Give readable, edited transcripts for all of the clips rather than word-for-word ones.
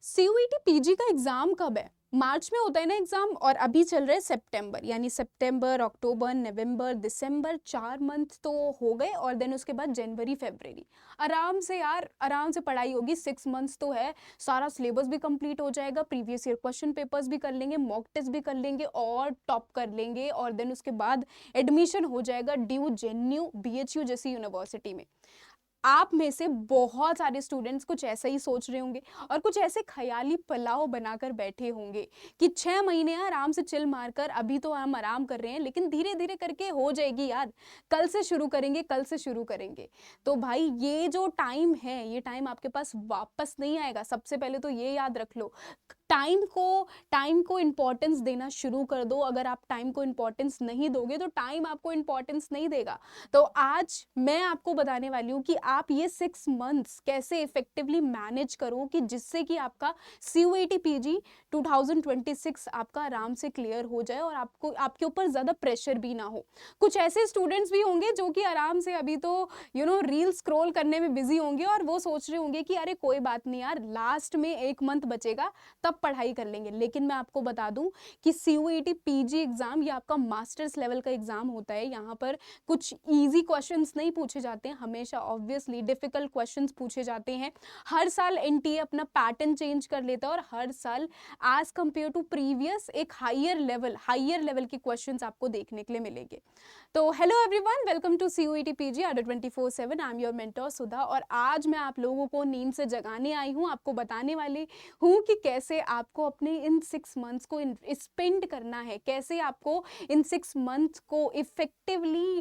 CUET PG का exam कब है? मार्च में होता है ना एग्जाम, और अभी चल रहा है सितंबर, यानी सितंबर, अक्टूबर, नवंबर, दिसंबर, 4 मंथ तो हो गए। और देन उसके बाद जनवरी, फरवरी। आराम से यार, आराम से पढ़ाई होगी। 6 मंथ्स तो है। सारा सिलेबस भी कंप्लीट हो जाएगा, प्रीवियस ईयर क्वेश्चन पेपर्स भी कर लेंगे, मॉक टेस्ट भी कर लेंगे और टॉप कर लेंगे। और देन उसके बाद एडमिशन हो जाएगा ड्यू जेएनयू, बीएचयू जैसी यूनिवर्सिटी में। आप में से बहुत सारे स्टूडेंट्स कुछ ऐसा ही सोच रहे होंगे और कुछ ऐसे ख्याली पुलाव बनाकर बैठे होंगे कि 6 महीने आराम से चिल मारकर, अभी तो हम आराम कर रहे हैं लेकिन धीरे धीरे करके हो जाएगी यार, कल से शुरू करेंगे, कल से शुरू करेंगे। तो भाई ये जो टाइम है, ये टाइम आपके पास वापस नहीं आएगा। सबसे पहले तो ये याद रख लो, टाइम को इंपॉर्टेंस देना शुरू कर दो। अगर आप टाइम को इंपॉर्टेंस नहीं दोगे तो टाइम आपको इंपॉर्टेंस नहीं देगा। तो आज मैं आपको बताने वाली हूँ कि आप ये 6 मंथ्स कैसे इफेक्टिवली मैनेज करो कि जिससे कि आपका सीयूईटी पीजी 2026 आपका आराम से क्लियर हो जाए और आपको, आपके ऊपर ज़्यादा प्रेशर भी ना हो। कुछ ऐसे स्टूडेंट्स भी होंगे जो कि आराम से अभी तो रील स्क्रॉल करने में बिजी होंगे और वो सोच रहे होंगे कि अरे कोई बात नहीं यार, लास्ट में 1 मंथ बचेगा तब पढ़ाई कर लेंगे। लेकिन मैं आपको बता दूं कि सीयूईटी पीजी एग्जाम ये आपका मास्टर्स लेवल का एग्जाम होता है। यहाँ पर कुछ इजी क्वेश्चंस नहीं पूछे जाते हैं, हमेशा ऑब्वियसली डिफिकल्ट क्वेश्चंस पूछे जाते हैं। हर साल एनटीए अपना पैटर्न चेंज कर लेता है और हर साल एज कंपेयर टू प्रीवियस एक हायर लेवल के क्वेश्चंस आपको देखने के लिए मिलेंगे। तो hello everyone, welcome to CUET PG Adda 24/7। I am your mentor Sudha और आज मैं आप लोगों को नींद से जगाने आई हूँ। आपको बताने वाली हूँ कि कैसे आपको अपने इन 6 मंथ्स को स्पेंड करना है, कैसे आपको इन 6 मंथ्स को इफेक्टिवली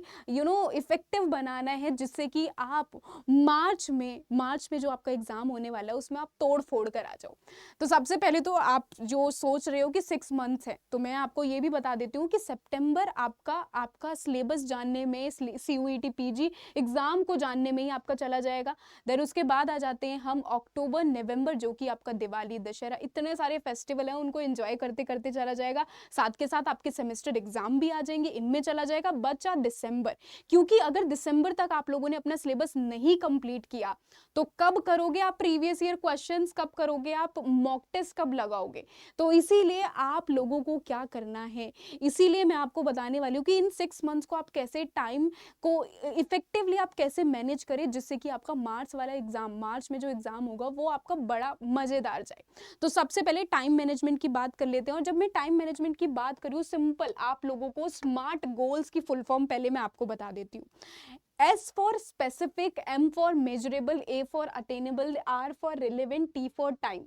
इफेक्टिव बनाना है, जिससे कि आप मार्च में जो आपका एग्जाम होने वाला है उसमें आप तोड़ फोड़ कर आ जाओ। तो सबसे पहले तो आप जो सोच रहे हो कि 6 मंथ्स है, तो मैं आपको ये भी बता देती हूँ कि सितंबर आपका सिलेबस जानने में, सीयूईटी पीजी एग्जाम को जानने में ही आपका चला जाएगा। देन उसके बाद आ जाते हैं हम अक्टूबर, नवंबर, जो कि आपका दिवाली, दशहरा, इतने सारे फेस्टिवल हैं, उनको एंजॉय करते करते चला जाएगा। साथ के साथ आपके सेमेस्टर एग्जाम भी आ जाएंगे, इनमें चला जाएगा। बचा दिसंबर, क्योंकि अगर दिसंबर तक आप लोगों ने अपना सिलेबस नहीं कंप्लीट किया तो कब करोगे आप प्रीवियस ईयर क्वेश्चंस, कब करोगे आप मॉक टेस्ट, कब लगाओगे? तो इसीलिए आप लोगों को क्या करना है, इसीलिए मैं आपको बताने वाली हूँ कि इन 6 मंथ्स को आप कैसे टाइम को इफेक्टिवली आप कैसे मैनेज करें, जिससे कि आपका मार्च वाला एग्जाम, मार्च में जो एग्जाम होगा वो आपका बड़ा मजेदार जाए। तो सबसे पहले टाइम मैनेजमेंट की बात कर लेते हैं। और जब मैं टाइम मैनेजमेंट की बात करूँ, सिंपल आप लोगों को स्मार्ट गोल्स की फुल फॉर्म पहले मैं आपको बता देती हूँ। S for specific, M for measurable, A for attainable, R for relevant, T for time।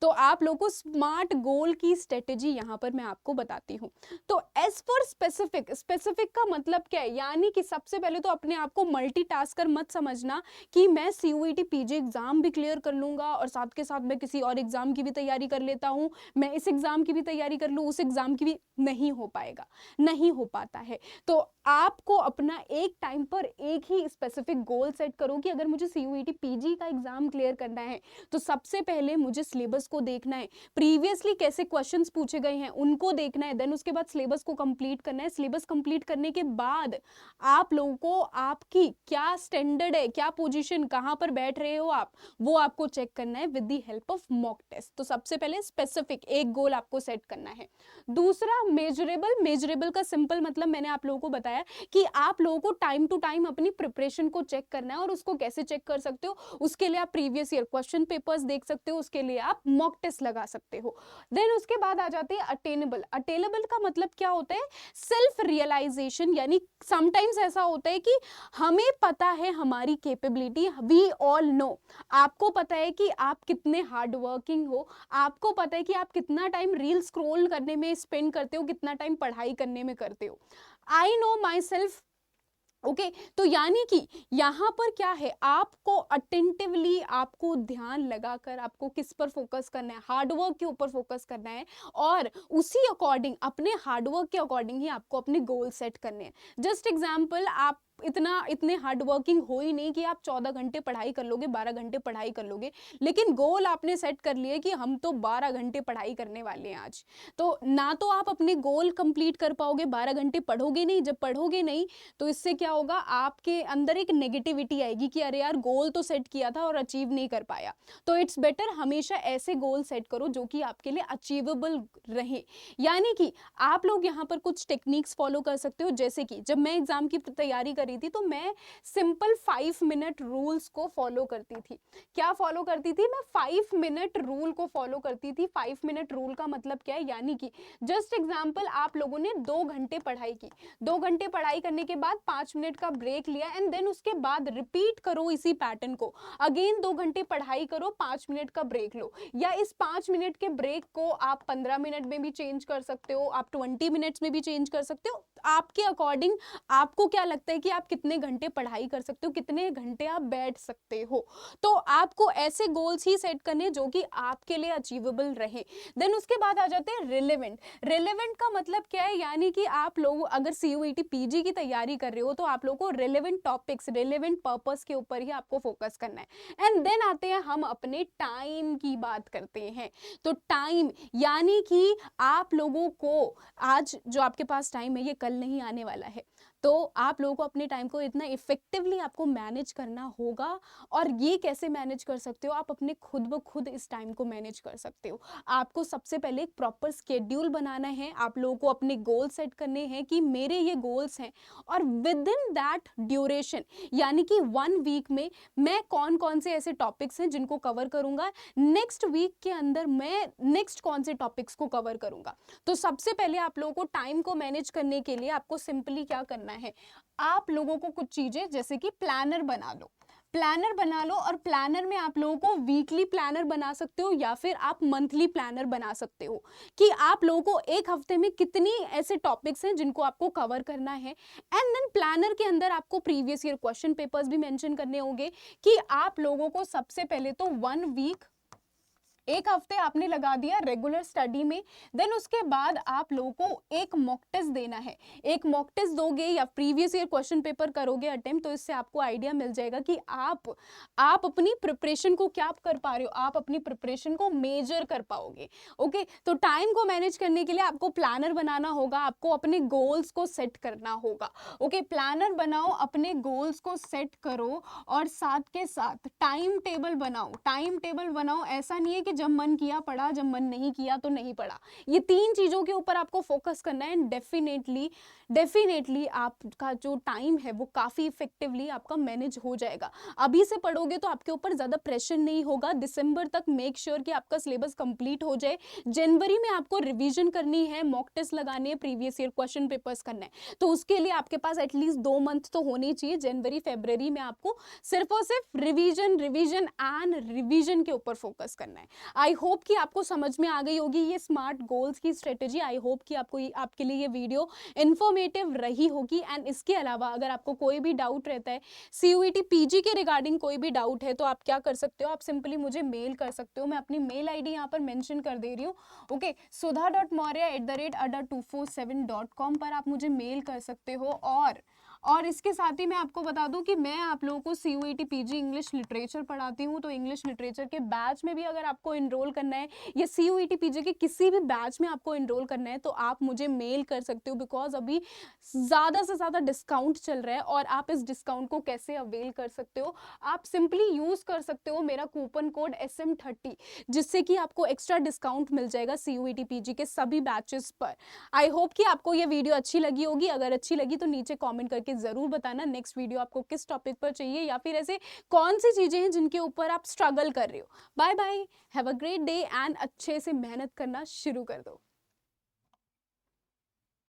तो आप लोगों को स्मार्ट गोल की स्ट्रेटेजी यहाँ पर मैं आपको बताती हूँ। तो S for specific, स्पेसिफिक का मतलब क्या है? यानी कि सबसे पहले तो अपने आप को मल्टीटास्कर मत समझना कि मैं सीयूईटी पीजी एग्जाम भी क्लियर कर लूंगा और साथ के साथ मैं किसी और एग्जाम की भी तैयारी कर लेता हूँ, मैं इस एग्जाम की भी तैयारी कर लूँ, उस एग्जाम की भी। नहीं हो पाएगा, नहीं हो पाता है। तो आपको अपना एक टाइम पर एक ही स्पेसिफिक गोल सेट करो कि अगर मुझे सीयूईटी पीजी का एग्जाम क्लियर करना है तो सबसे पहले मुझे सिलेबस को देखना है, प्रीवियसली कैसे क्वेश्चंस पूछे गए हैं उनको देखना है। देन उसके बाद सिलेबस को कंप्लीट करना है। सिलेबस कंप्लीट करने के बाद आप लोगों को आपकी क्या स्टैंडर्ड है, क्या पोजीशन, कहां पर बैठ रहे हो आप, वो आपको चेक करना है with the help of mock test. तो सबसे पहले स्पेसिफिक एक गोल आपको सेट करना है। दूसरा मेजरेबल, मेजरेबल का सिंपल मतलब मैंने आप लोगों को बताया कि आप लोगों को टाइम टू टाइम अपनी प्रिपरेशन को चेक करना है। और उसको कैसे चेक कर सकते हो? उसके लिए आप प्रीवियस ईयर क्वेश्चन पेपर्स देख सकते हो, उसके लिए आप मॉक टेस्ट लगा सकते हो। देन उसके बाद आ जाते हैं अटेनेबल। अटेनेबल का मतलब क्या होता है? Self realisation. यानी समटाइम्स ऐसा होता है कि हमें पता है हमारी कैपेबिलिटी, वी ऑल नो, आपको पता है कि आप कितने हार्ड वर्किंग हो, आपको पता है कि आप कितना टाइम रील स्क्रॉल करने में स्पेंड करते हो, कितना टाइम पढ़ाई करने में करते हो। I know my self. Okay, तो यानी कि यहाँ पर क्या है, आपको अटेंटिवली, आपको ध्यान लगाकर आपको किस पर फोकस करना है? हार्डवर्क के ऊपर फोकस करना है। और उसी अकॉर्डिंग, अपने हार्डवर्क के अकॉर्डिंग ही आपको अपने गोल सेट करने हैं। जस्ट एग्जाम्पल, आप इतने हार्ड वर्किंग हो ही नहीं कि आप 14 घंटे पढ़ाई कर लोगे, 12 घंटे पढ़ाई कर लोगे, लेकिन गोल आपने सेट कर लिए कि हम तो 12 घंटे पढ़ाई करने वाले हैं आज। तो ना तो आप अपने गोल कंप्लीट कर पाओगे, 12 घंटे पढ़ोगे नहीं, जब पढ़ोगे नहीं तो इससे क्या होगा, आपके अंदर एक नेगेटिविटी आएगी कि अरे यार गोल तो सेट किया था और अचीव नहीं कर पाया। तो इट्स बेटर हमेशा ऐसे गोल सेट करो जो कि आपके लिए अचीवेबल रहे। यानी कि आप लोग यहाँ पर कुछ टेक्निक्स फॉलो कर सकते हो, जैसे कि जब मैं एग्जाम की तैयारी कर रही थी तो मैं सिंपल 5 मिनट रूल्स को फॉलो करती थी। क्या फॉलो करती थी? मैं 5 मिनट रूल को फॉलो करती थी। 5 मिनट रूल का मतलब क्या है? यानी कि जस्ट एग्जाम्पल, आप लोगों ने 2 घंटे पढ़ाई की, 2 घंटे पढ़ाई करने के बाद 5 मिनट का ब्रेक लिया एंड देन उसके बाद रिपीट करो इसी पैटर्न को। अगेन 2 घंटे पढ़ाई करो, 5 मिनट का ब्रेक लो, या इस 5 मिनट के ब्रेक को आप 15 मिनट में भी चेंज कर सकते हो, आप 20 मिनट्स में भी चेंज कर सकते हो। आपके अकॉर्डिंग आपको क्या लगता है कि आप कितने घंटे पढ़ाई कर सकते हो, कितने घंटे आप बैठ सकते हो। तो आपको ऐसे गोल्स ही सेट करने जो कि आपके लिए अचीवेबल रहे। देन उसके बाद आ जाते हैं रिलेवेंट। रिलेवेंट का मतलब क्या है? यानी कि आप लोग अगर CUET PG की तैयारी कर रहे हो तो आप लोगों को रिलेवेंट टॉपिक्स, रिलेवेंट पर्पस के ऊपर ही आपको फोकस करना है। एंड देन आते हैं हम अपने टाइम की बात करते हैं। तो टाइम यानी कि आप लोगों को आज जो आपके पास टाइम है ये कल नहीं आने वाला है, तो आप लोगों को अपने टाइम को इतना इफेक्टिवली आपको मैनेज करना होगा। और ये कैसे मैनेज कर सकते हो? आप अपने खुद ब खुद इस टाइम को मैनेज कर सकते हो। आपको सबसे पहले एक प्रॉपर स्केड्यूल बनाना है, आप लोगों को अपने गोल सेट करने हैं कि मेरे ये गोल्स हैं और विद इन दैट ड्यूरेशन, यानी कि 1 वीक में मैं कौन कौन से ऐसे टॉपिक्स हैं जिनको कवर करूंगा, नेक्स्ट वीक के अंदर मैं नेक्स्ट कौन से टॉपिक्स को कवर करूंगा। तो सबसे पहले आप लोगों को टाइम को मैनेज करने के लिए आपको सिंपली क्या करना है, आप लोगों को कुछ चीजें जैसे कि प्लानर बना लो, प्लानर बना लो। और प्लानर में आप लोगों को वीकली प्लानर बना सकते हो या फिर आप मंथली प्लानर बना सकते हो कि आप लोगों को एक हफ्ते में कितनी ऐसे टॉपिक्स हैं जिनको आपको कवर करना है। एंड देन प्लानर के अंदर आपको प्रीवियस ईयर क्वेश्चन पेपर्स भी मेंशन करने होंगे कि आप लोगों को सबसे पहले तो 1 वीक, एक हफ्ते आपने लगा दिया रेगुलर स्टडी में। देन उसके बाद आप लोगों को एक मॉक टेस्ट देना है। एक मॉक टेस्ट दोगे या प्रीवियस ईयर क्वेश्चन पेपर करोगे अटेम्प्ट, तो इससे आपको आइडिया मिल जाएगा कि आप अपनी प्रिपरेशन को क्या कर पा रहे हो, आप अपनी प्रिपरेशन को मेजर कर पाओगे। ओके, तो टाइम को मैनेज करने के लिए आपको प्लानर बनाना होगा, आपको अपने गोल्स को सेट करना होगा। ओके, प्लानर बनाओ, अपने गोल्स को सेट करो और साथ के साथ टाइम टेबल बनाओ। टाइम टेबल बनाओ, ऐसा नहीं है कि जब मन किया पढ़ा, जब मन नहीं किया तो नहीं पढ़ा। ये 3 चीजों के ऊपर आपको फोकस करना है एंड डेफिनेटली आपका जो टाइम है वो काफी इफेक्टिवली आपका मैनेज हो जाएगा। अभी से पढ़ोगे तो आपके ऊपर ज्यादा प्रेशर नहीं होगा। दिसंबर तक मेक श्योर कि आपका सिलेबस कंप्लीट हो जाए। जनवरी में आपको रिवीजन करनी है, मॉक टेस्ट लगानी है, प्रीवियस ईयर क्वेश्चन पेपर्स करना है। तो उसके लिए आपके पास एटलीस्ट 2 मंथ तो होने चाहिए। जनवरी फरवरी में आपको सिर्फ और सिर्फ रिवीजन एंड रिवीजन के ऊपर फोकस करना है। आई होप कि आपको समझ में आ गई होगी ये स्मार्ट गोल्स की स्ट्रेटेजी। आई होप कि आपके लिए ये वीडियो इन्फॉर्मेटिव रही होगी। एंड इसके अलावा अगर आपको कोई भी डाउट रहता है CUET PG के रिगार्डिंग, कोई भी डाउट है तो आप क्या कर सकते हो, आप सिंपली मुझे मेल कर सकते हो। मैं अपनी मेल ID यहाँ पर मेंशन कर दे रही हूँ। ओके, sudha.maurya@247.com पर आप मुझे मेल कर सकते हो। और इसके साथ ही मैं आपको बता दूं कि मैं आप लोगों को CUET PG इंग्लिश लिटरेचर पढ़ाती हूं। तो इंग्लिश लिटरेचर के बैच में भी अगर आपको इनरोल करना है या CUET PG के किसी भी बैच में आपको इनरोल करना है तो आप मुझे मेल कर सकते हो। बिकॉज अभी ज़्यादा से ज़्यादा डिस्काउंट चल रहा है और आप इस डिस्काउंट को कैसे अवेल कर सकते हो, आप सिंपली यूज़ कर सकते हो मेरा कूपन कोड SM30, जिससे कि आपको एक्स्ट्रा डिस्काउंट मिल जाएगा CUET PG के सभी बैचेस पर। आई होप कि आपको ये वीडियो अच्छी लगी होगी। अगर अच्छी लगी तो नीचे कॉमेंट करके जरूर बताना नेक्स्ट वीडियो आपको किस टॉपिक पर चाहिए या फिर ऐसे कौन सी चीजें हैं जिनके ऊपर आप स्ट्रगल कर रहे हो। Bye bye, have a great day and अच्छे से मेहनत करना शुरू कर दो।